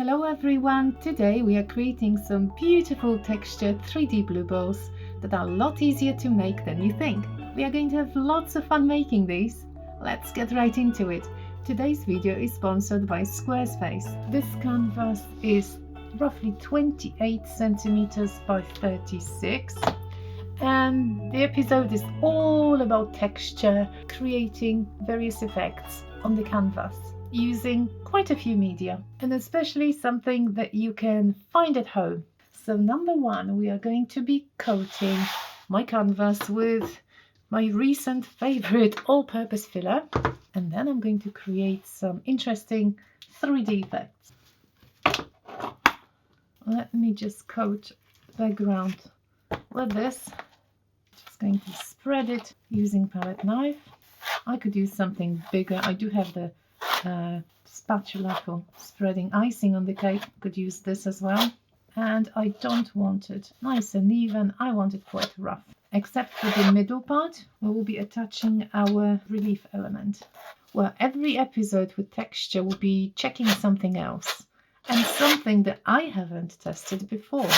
Hello everyone! Today we are creating some beautiful textured 3D bluebells that are a lot easier to make than you think. We are going to have lots of fun making these. Let's get right into it. Today's video is sponsored by Squarespace. This canvas is roughly 28 centimeters by 36 and the episode is all about texture, creating various effects on the canvas using quite a few media, and especially something that you can find at home. So number one, we are going to be coating my canvas with my recent favorite all-purpose filler, and then I'm going to create some interesting 3D effects. Let me just coat the background with this. Just going to spread it using palette knife. I could use something bigger. I do have the spatula for spreading icing on the cake. Could use this as well. And I don't want it nice and even. I want it quite rough, except for the middle part where we'll be attaching our relief element. Well, every episode with texture will be checking something else and something that I haven't tested before.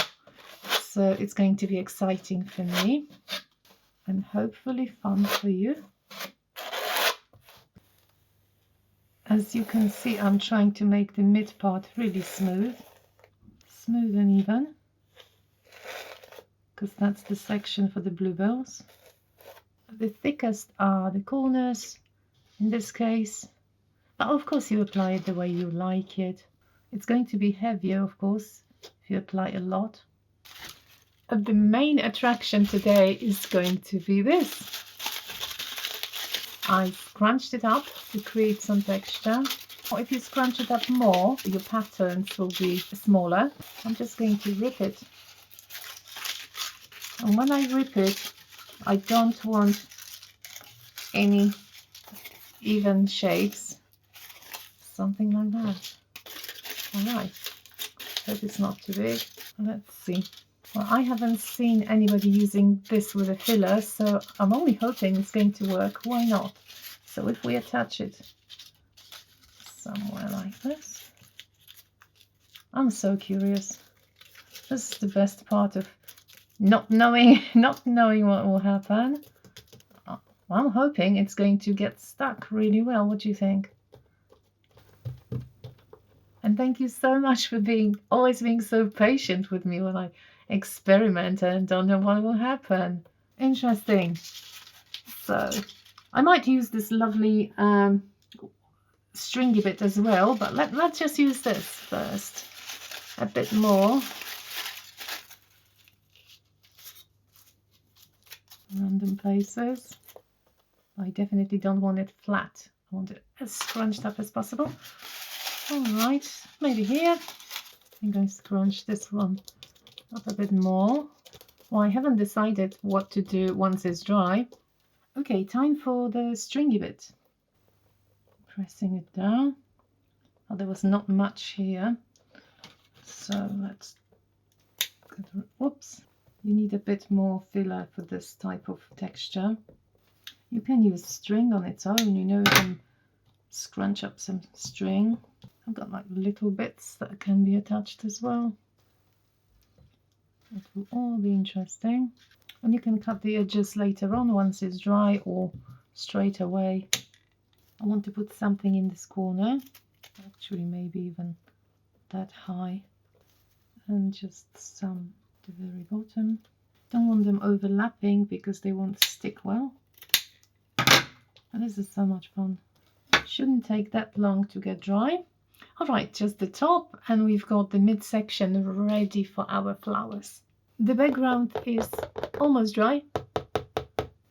So it's going to be exciting for me and hopefully fun for you. As you can see, I'm trying to make the mid part really smooth and even, because that's the section for the bluebells. The thickest are the corners in this case, but of course you apply it the way you like it. It's going to be heavier, of course, if you apply a lot. But the main attraction today is going to be this. I scrunched it up to create some texture. Or if you scrunch it up more, your patterns will be smaller. I'm just going to rip it. And when I rip it, I don't want any even shapes. Something like that. Alright. Hope it's not too big. Let's see. Well, I haven't seen anybody using this with a filler, so I'm only hoping it's going to work. Why not? So if we attach it somewhere like this, I'm so curious. This is the best part of not knowing what will happen. I'm hoping it's going to get stuck really well. What do you think? And thank you so much for always being so patient with me when I experiment and don't know what will happen. Interesting. So I might use this lovely stringy bit as well, but let's just use this first a bit more. Random places. I definitely don't want it flat. I want it as scrunched up as possible. All right, maybe here. I'm going to scrunch this one up a bit more. Well, I haven't decided what to do once it's dry. Okay, time for the stringy bit. Pressing it down. Oh, there was not much here. So let's... Whoops. You need a bit more filler for this type of texture. You can use string on its own, you know, you can scrunch up some string. I've got like little bits that can be attached as well. It will all be interesting. And you can cut the edges later on once it's dry or straight away. I want to put something in this corner, actually maybe even that high, and just some at the very bottom. Don't want them overlapping because they won't stick well. And this is so much fun. Shouldn't take that long to get dry. Alright, just the top, and we've got the midsection ready for our flowers. The background is almost dry,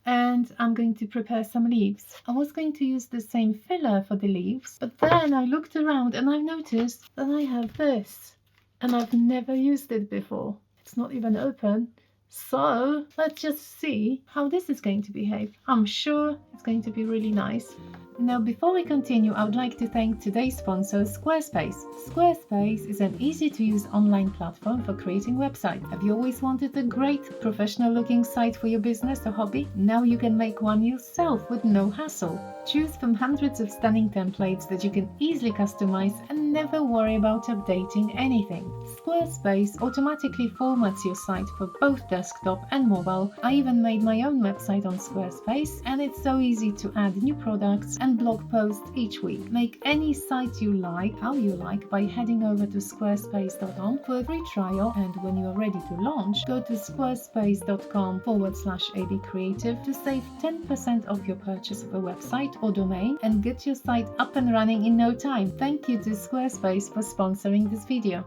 and I'm going to prepare some leaves. I was going to use the same filler for the leaves, but then I looked around and I noticed that I have this, and I've never used it before. It's not even open. So let's just see how this is going to behave. I'm sure it's going to be really nice. Now, before we continue, I would like to thank today's sponsor, Squarespace. Squarespace is an easy-to-use online platform for creating websites. Have you always wanted a great, professional-looking site for your business or hobby? Now you can make one yourself with no hassle. Choose from hundreds of stunning templates that you can easily customize and never worry about updating anything. Squarespace automatically formats your site for both desktop and mobile. I even made my own website on Squarespace, and it's so easy to add new products and blog posts each week. Make any site you like, how you like, by heading over to squarespace.com for a free trial, and when you are ready to launch, go to squarespace.com/abcreative to save 10% of your purchase of a website or domain and get your site up and running in no time. Thank you to Squarespace for sponsoring this video.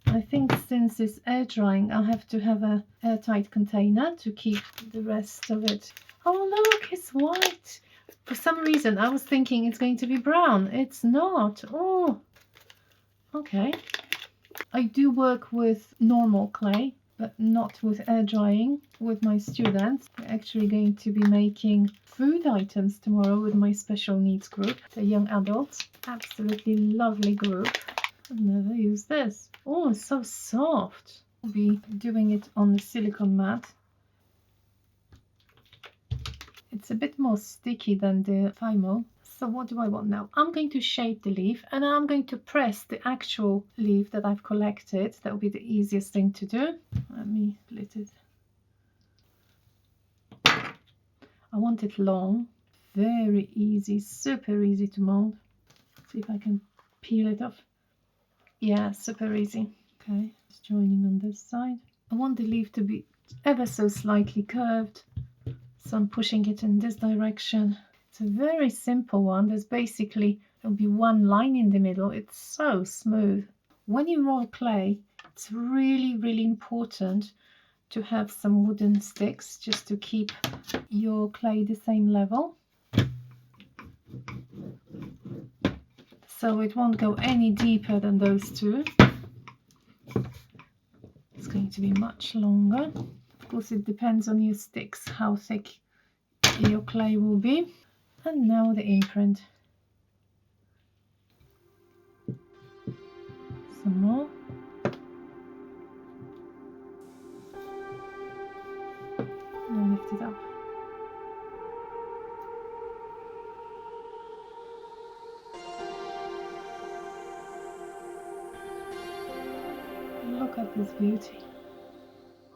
I think since it's air drying, I'll have to have an airtight container to keep the rest of it. Oh look, it's white. For some reason I was thinking it's going to be brown. It's not. Oh, okay. I do work with normal clay, but not with air drying with my students. We're actually going to be making food items tomorrow with my special needs group, the young adults. Absolutely lovely group. I've never used this. Oh, it's so soft. I'll be doing it on the silicone mat. It's a bit more sticky than the Fimo. So what do I want now? I'm going to shape the leaf, and I'm going to press the actual leaf that I've collected. That will be the easiest thing to do. Let me split it. I want it long. Very easy, super easy to mold. See if I can peel it off. Yeah, super easy. Okay, just joining on this side. I want the leaf to be ever so slightly curved, so I'm pushing it in this direction. It's a very simple one. There's basically, there'll be one line in the middle. It's so smooth. When you roll clay, it's really, really important to have some wooden sticks just to keep your clay the same level. So it won't go any deeper than those two. It's going to be much longer. Of course, it depends on your sticks, how thick your clay will be. And now the imprint. Some more. And lift it up. Look at this beauty.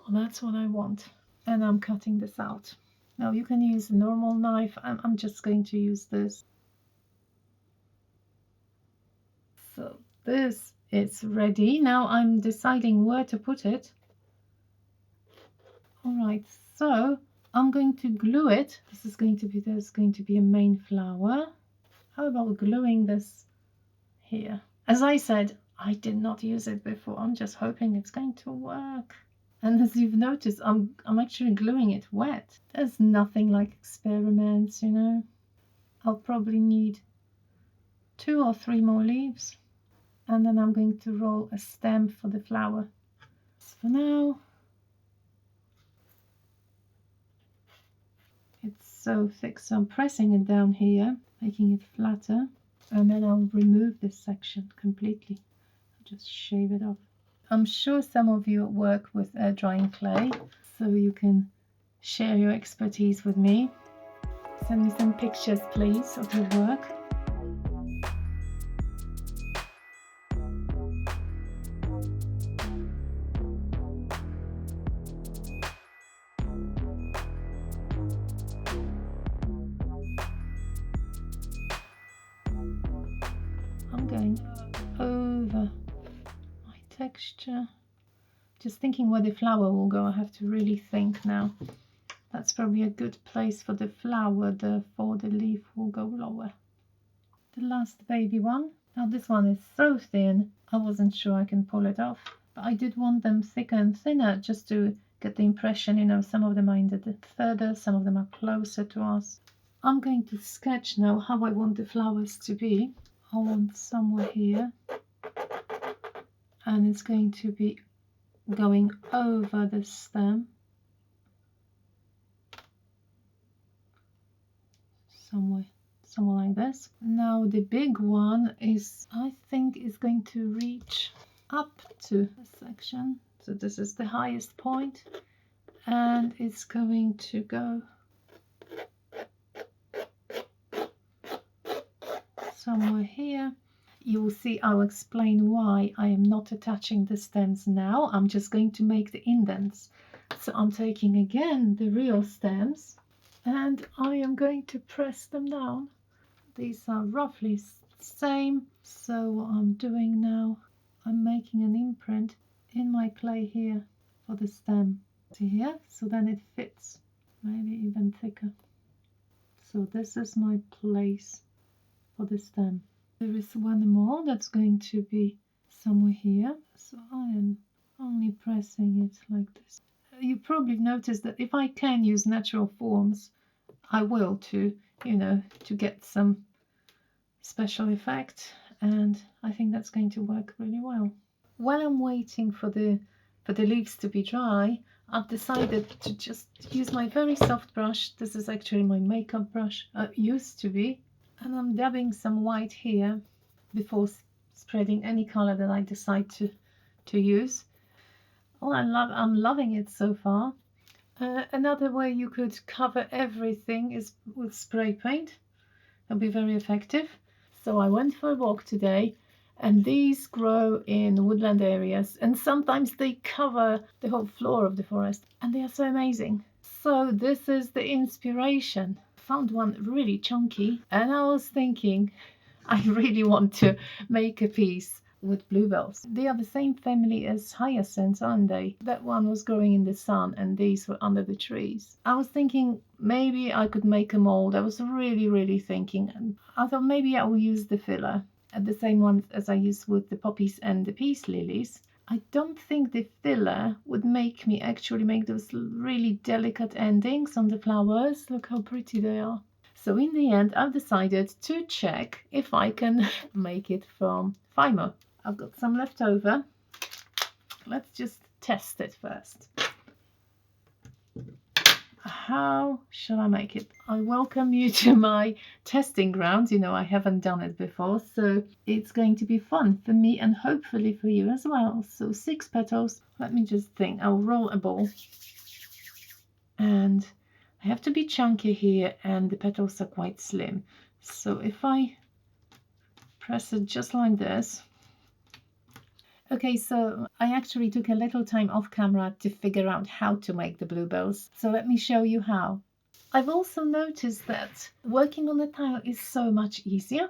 Oh, that's what I want. And I'm cutting this out. Now you can use a normal knife. I'm just going to use this. So this is ready. Now I'm deciding where to put it. All right, so I'm going to glue it. There's going to be a main flower. How about gluing this here? As I said, I did not use it before. I'm just hoping it's going to work. And as you've noticed, I'm actually gluing it wet. There's nothing like experiments, you know. I'll probably need 2 or 3 more leaves. And then I'm going to roll a stem for the flower. So for now, it's so thick, so I'm pressing it down here, making it flatter. And then I'll remove this section completely. I'll just shave it off. I'm sure some of you work with air drying clay, so you can share your expertise with me. Send me some pictures, please, of your work. I'm going over my texture. Just thinking where the flower will go. I have to really think now. That's probably a good place for the flower, therefore the leaf will go lower. The last baby one. Now this one is so thin, I wasn't sure I can pull it off. But I did want them thicker and thinner just to get the impression, you know, some of them are a bit further, some of them are closer to us. I'm going to sketch now how I want the flowers to be. I want somewhere here. And it's going to be going over the stem. somewhere like this. Now the big one is, I think, is going to reach up to the section. So this is the highest point, and it's going to go somewhere here. You will see, I'll explain why I am not attaching the stems now. I'm just going to make the indents. So I'm taking again the real stems and I am going to press them down. These are roughly the same. So what I'm doing now, I'm making an imprint in my clay here for the stem. See here? So then it fits, maybe even thicker. So this is my place for the stem. There is one more that's going to be somewhere here. So I am only pressing it like this. You probably noticed that if I can use natural forms, I will to, you know, to get some special effect, and I think that's going to work really well. While I'm waiting for the leaves to be dry, I've decided to just use my very soft brush. This is actually my makeup brush, used to be, and I'm dabbing some white here before spreading any color that I decide to use. Oh, I'm loving it so far. Another way you could cover everything is with spray paint. It'll be very effective. So I went for a walk today, and these grow in woodland areas, and sometimes they cover the whole floor of the forest, and they are so amazing. So this is the inspiration. Found one really chunky, and I was thinking I really want to make a piece with bluebells. They are the same family as hyacinths, aren't they? That one was growing in the sun and these were under the trees. I was thinking maybe I could make a mold. I was really thinking, and I thought maybe I will use the filler, the same one as I used with the poppies and the peace lilies. I don't think the filler would make me actually make those really delicate endings on the flowers. Look how pretty they are. So in the end, I've decided to check if I can make it from Fimo. I've got some left over. Let's just test it first. How shall I make it? I welcome you to my testing grounds. You know, I haven't done it before, so it's going to be fun for me and hopefully for you as well. So 6 petals. Let me just think. I'll roll a ball. And I have to be chunky here, and the petals are quite slim. So if I press it just like this. Okay, so I actually took a little time off camera to figure out how to make the bluebells. So let me show you how. I've also noticed that working on the tile is so much easier.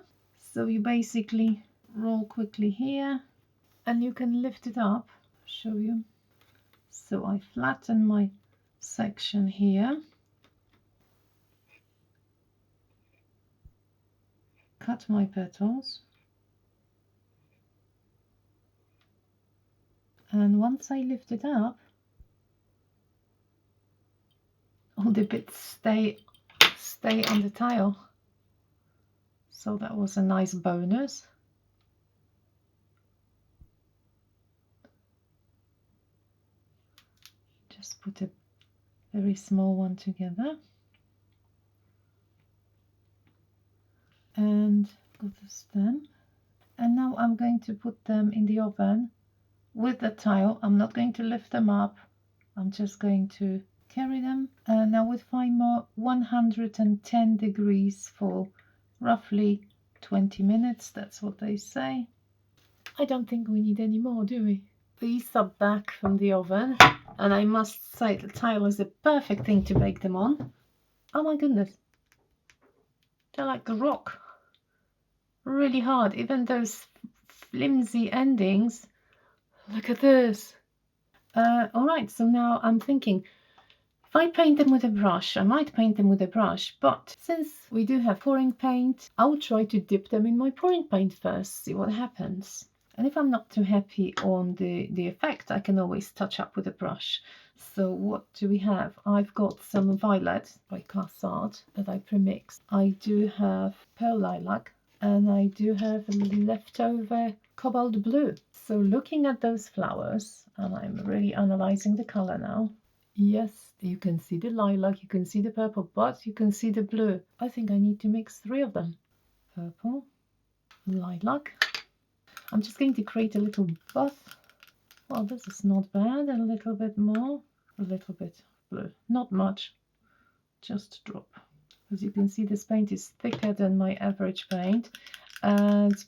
So you basically roll quickly here and you can lift it up. I'll show you. So I flatten my section here. Cut my petals. And once I lift it up, all the bits stay on the tile. So that was a nice bonus. Just put a very small one together. And got the stem. And now I'm going to put them in the oven with the tile. I'm not going to lift them up. I'm just going to carry them. And now with Fimo, 110 degrees for roughly 20 minutes. That's what they say. I don't think we need any more, do we? These are back from the oven. And I must say the tile is the perfect thing to bake them on. Oh my goodness. They're like a rock. Really hard. Even those flimsy endings. Look at this. All right, so now I'm thinking, if I paint them with a brush, I might paint them with a brush, but since we do have pouring paint, I'll try to dip them in my pouring paint first, see what happens. And if I'm not too happy on the effect, I can always touch up with a brush. So what do we have? I've got some violet by Cassard that I premixed. I do have pearl lilac, and I do have leftover cobalt blue. So looking at those flowers, and I'm really analyzing the color now, Yes, you can see the lilac, you can see the purple, but you can see the blue. I think I need to mix 3 of them. Purple, lilac. I'm just going to create a little buff. Well, this is not bad. A little bit more, a little bit blue. Not much, just a drop. As you can see, this paint is thicker than my average paint, and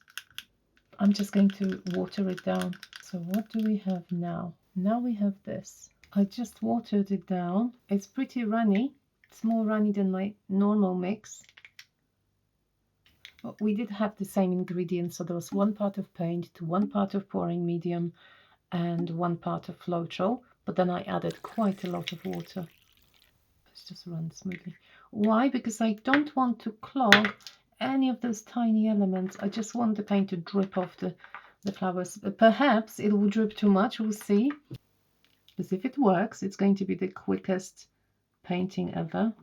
I'm just going to water it down. So what do we have now? Now we have this. I just watered it down. It's pretty runny. It's more runny than my normal mix. But we did have the same ingredients, so there was 1 part of paint to 1 part of pouring medium and 1 part of Floetrol, but then I added quite a lot of water. Let's just run smoothly. Why? Because I don't want to clog any of those tiny elements. I just want the paint to drip off the flowers. Perhaps it will drip too much, we'll see. Because if it works, it's going to be the quickest painting ever.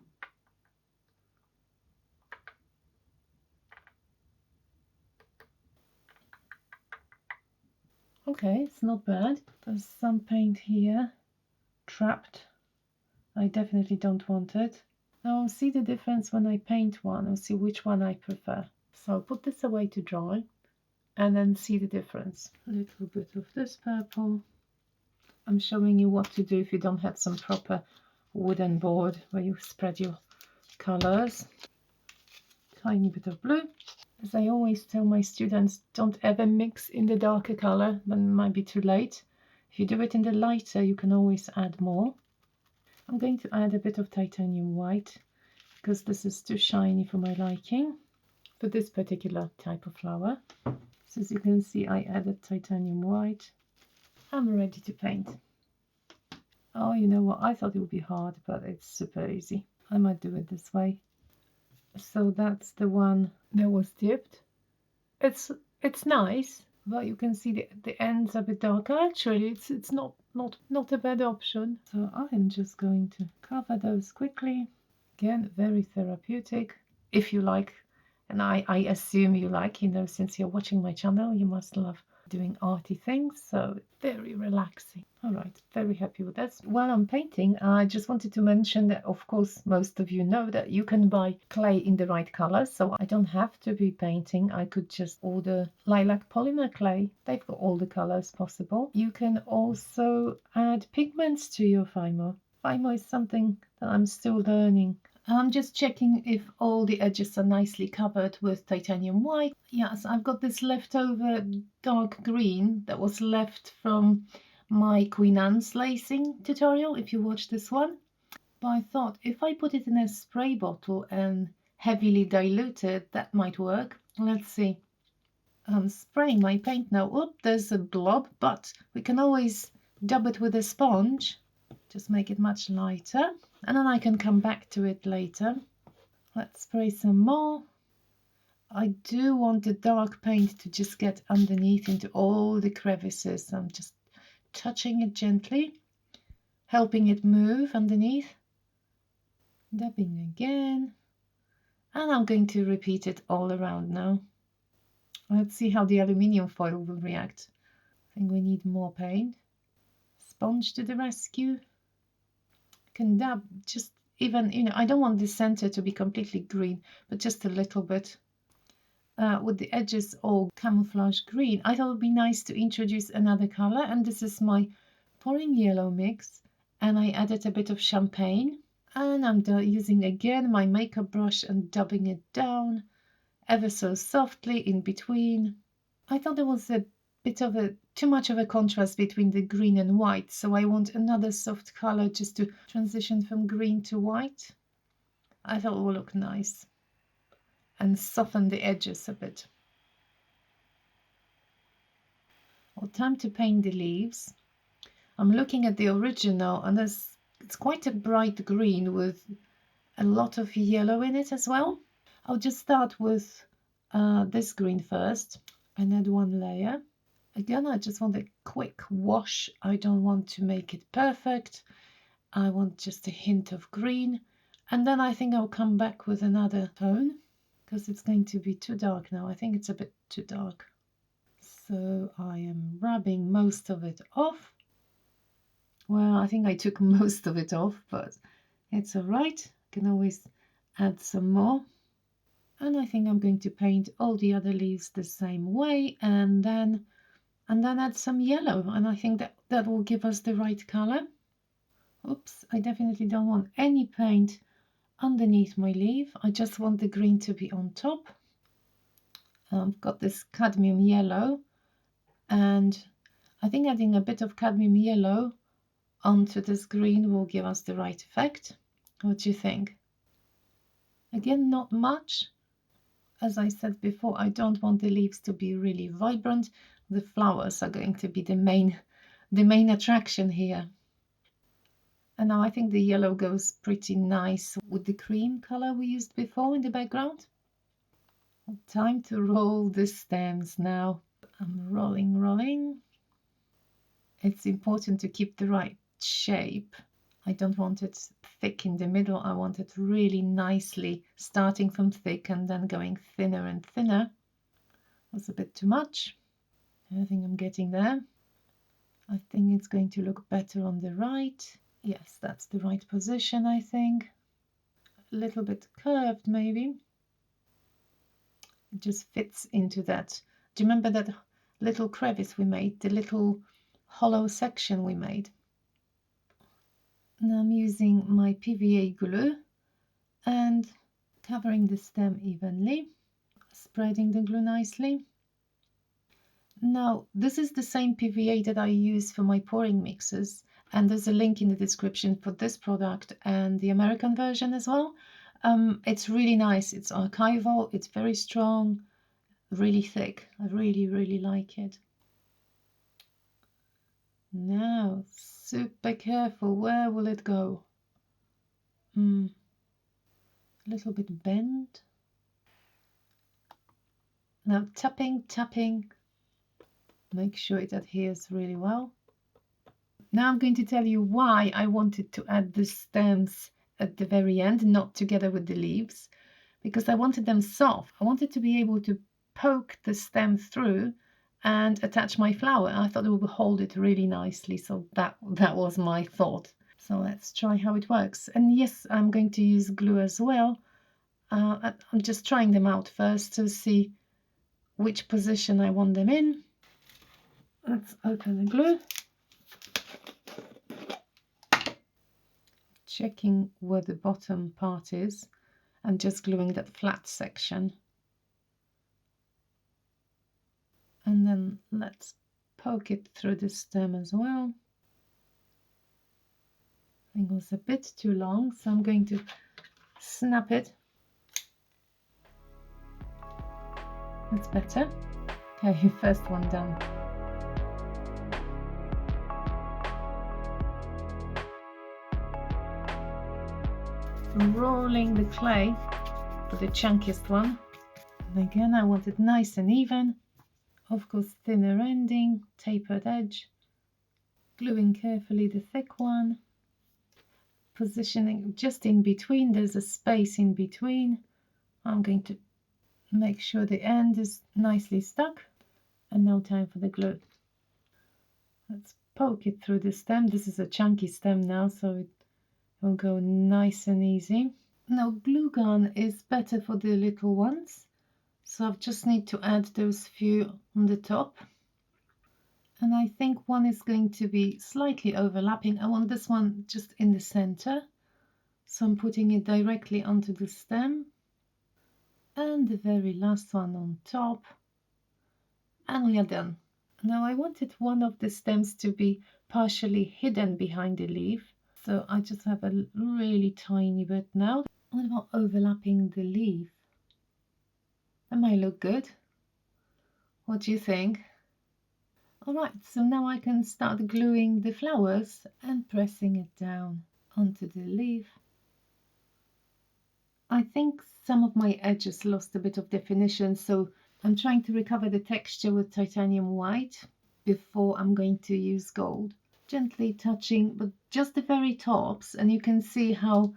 Okay, it's not bad. There's some paint here trapped. I definitely don't want it. Now I'll see the difference when I paint one. I'll see which one I prefer. So I'll put this away to dry and then see the difference. A little bit of this purple. I'm showing you what to do if you don't have some proper wooden board where you spread your colors. Tiny bit of blue. As I always tell my students, don't ever mix in the darker color, then it might be too late. If you do it in the lighter, you can always add more. I'm going to add a bit of titanium white because this is too shiny for my liking for this particular type of flower. So as you can see, I added titanium white. I'm ready to paint. Oh, you know what? I thought it would be hard, but it's super easy. I might do it this way. So that's the one that was dipped. It's nice, but you can see the ends a bit darker. Actually, it's not a bad option. So I am just going to cover those quickly. Again, very therapeutic. If you like, and I assume you like, you know, since you're watching my channel, you must love doing arty things, so very relaxing. All right, very happy with that. While I'm painting, I just wanted to mention that, of course, most of you know that you can buy clay in the right color, so I don't have to be painting. I could just order lilac polymer clay. They've got all the colors possible. You can also add pigments to your Fimo. Fimo is something that I'm still learning. I'm just checking if all the edges are nicely covered with titanium white. Yes, I've got this leftover dark green that was left from my Queen Anne's lacing tutorial, if you watched this one. But I thought if I put it in a spray bottle and heavily dilute it, that might work. Let's see. I'm spraying my paint now. Oop, there's a blob, but we can always dab it with a sponge. Just make it much lighter, and then I can come back to it later. Let's spray some more. I do want the dark paint to just get underneath into all the crevices. I'm just touching it gently, helping it move underneath. Dabbing again. And I'm going to repeat it all around now. Let's see how the aluminium foil will react. I think we need more paint. Sponge to the rescue. Can dab just even, you know, I don't want the center to be completely green, but just a little bit. With the edges all camouflage green, I thought it would be nice to introduce another color, and this is my pouring yellow mix, and I added a bit of champagne, and I'm using again my makeup brush and dabbing it down ever so softly in between. I thought there was a bit of too much of a contrast between the green and white, so I want another soft color just to transition from green to white. I thought it will look nice and soften the edges a bit. Well, time to paint the leaves. I'm looking at the original, and it's quite a bright green with a lot of yellow in it as well. I'll just start with this green first and add one layer. Again, I just want a quick wash. I don't want to make it perfect. I want just a hint of green. And then I think I'll come back with another tone because it's going to be too dark now. I think it's a bit too dark. So I am rubbing most of it off Well, I think I took most of it off, but it's all right. Can always add some more. And I think I'm going to paint all the other leaves the same way, and then add some yellow, and I think that will give us the right color. Oops, I definitely don't want any paint underneath my leaf. I just want the green to be on top. I've got this cadmium yellow, and I think adding a bit of cadmium yellow onto this green will give us the right effect. What do you think? Again, not much. As I said before, I don't want the leaves to be really vibrant. The flowers are going to be the main attraction here. And now I think the yellow goes pretty nice with the cream color we used before in the background. Time to roll the stems now. I'm rolling. It's important to keep the right shape. I don't want it thick in the middle. I want it really nicely starting from thick and then going thinner and thinner. That's a bit too much. I think I'm getting there. I think it's going to look better on the right. Yes, that's the right position, I think. A little bit curved, maybe. It just fits into that. Do you remember that little crevice we made, the little hollow section we made? Now I'm using my PVA glue and covering the stem evenly, spreading the glue nicely. Now, this is the same PVA that I use for my pouring mixes, and there's a link in the description for this product and the American version as well. It's really nice. It's archival, it's very strong, really thick. I really like it. Now, super careful. Where will it go? A little bit bent. Now tapping. Make sure it adheres really well. Now I'm going to tell you why I wanted to add the stems at the very end, not together with the leaves, because I wanted them soft. I wanted to be able to poke the stem through and attach my flower. I thought it would hold it really nicely, so that was my thought. So let's try how it works. And yes, I'm going to use glue as well. I'm just trying them out first to see which position I want them in. Let's open the glue. Checking where the bottom part is and just gluing that flat section. And then let's poke it through the stem as well. I think it was a bit too long, so I'm going to snap it. That's better. Okay, first one done. I'm rolling the clay for the chunkiest one. And again, I want it nice and even. Of course, thinner ending, tapered edge. Gluing carefully the thick one. Positioning just in between. There's a space in between. I'm going to make sure the end is nicely stuck. And now time for the glue. Let's poke it through the stem. This is a chunky stem now, so it will go nice and easy. Now glue gun is better for the little ones, so I just need to add those few on the top. And I think one is going to be slightly overlapping. I want this one just in the center, so I'm putting it directly onto the stem. And the very last one on top. And we are done. Now I wanted one of the stems to be partially hidden behind the leaf, so I just have a really tiny bit now. What about overlapping the leaf? That might look good. What do you think? Alright, so now I can start gluing the flowers and pressing it down onto the leaf. I think some of my edges lost a bit of definition, so I'm trying to recover the texture with titanium white before I'm going to use gold. Gently touching, but just the very tops, and you can see how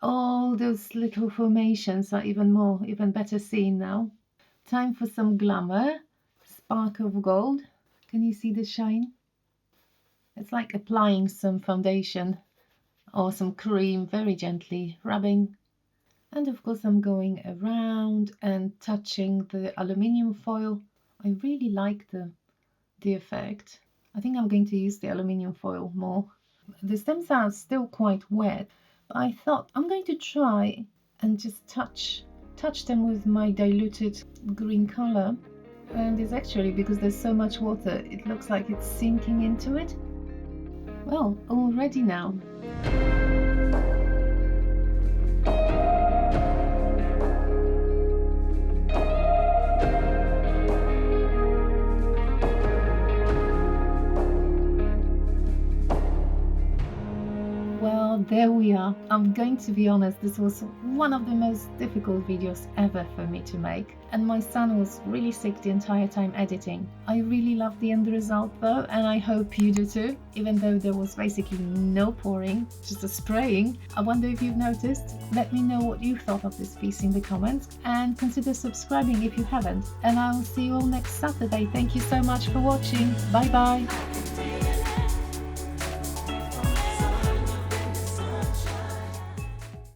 all those little formations are even better seen now. Time for some glamour. Spark of gold. Can you see the shine? It's like applying some foundation or some cream, very gently rubbing. And of course I'm going around and touching the aluminium foil. I really like the effect. I think I'm going to use the aluminium foil more. The stems are still quite wet, but I thought I'm going to try and just touch them with my diluted green color. And it's actually, because there's so much water, it looks like it's sinking into it. Well, all ready now. There we are. I'm going to be honest, this was one of the most difficult videos ever for me to make, and my son was really sick the entire time editing. I really love the end result though, and I hope you do too, even though there was basically no pouring, just a spraying. I wonder if you've noticed. Let me know what you thought of this piece in the comments, and consider subscribing if you haven't. And I will see you all next Saturday. Thank you so much for watching. Bye bye.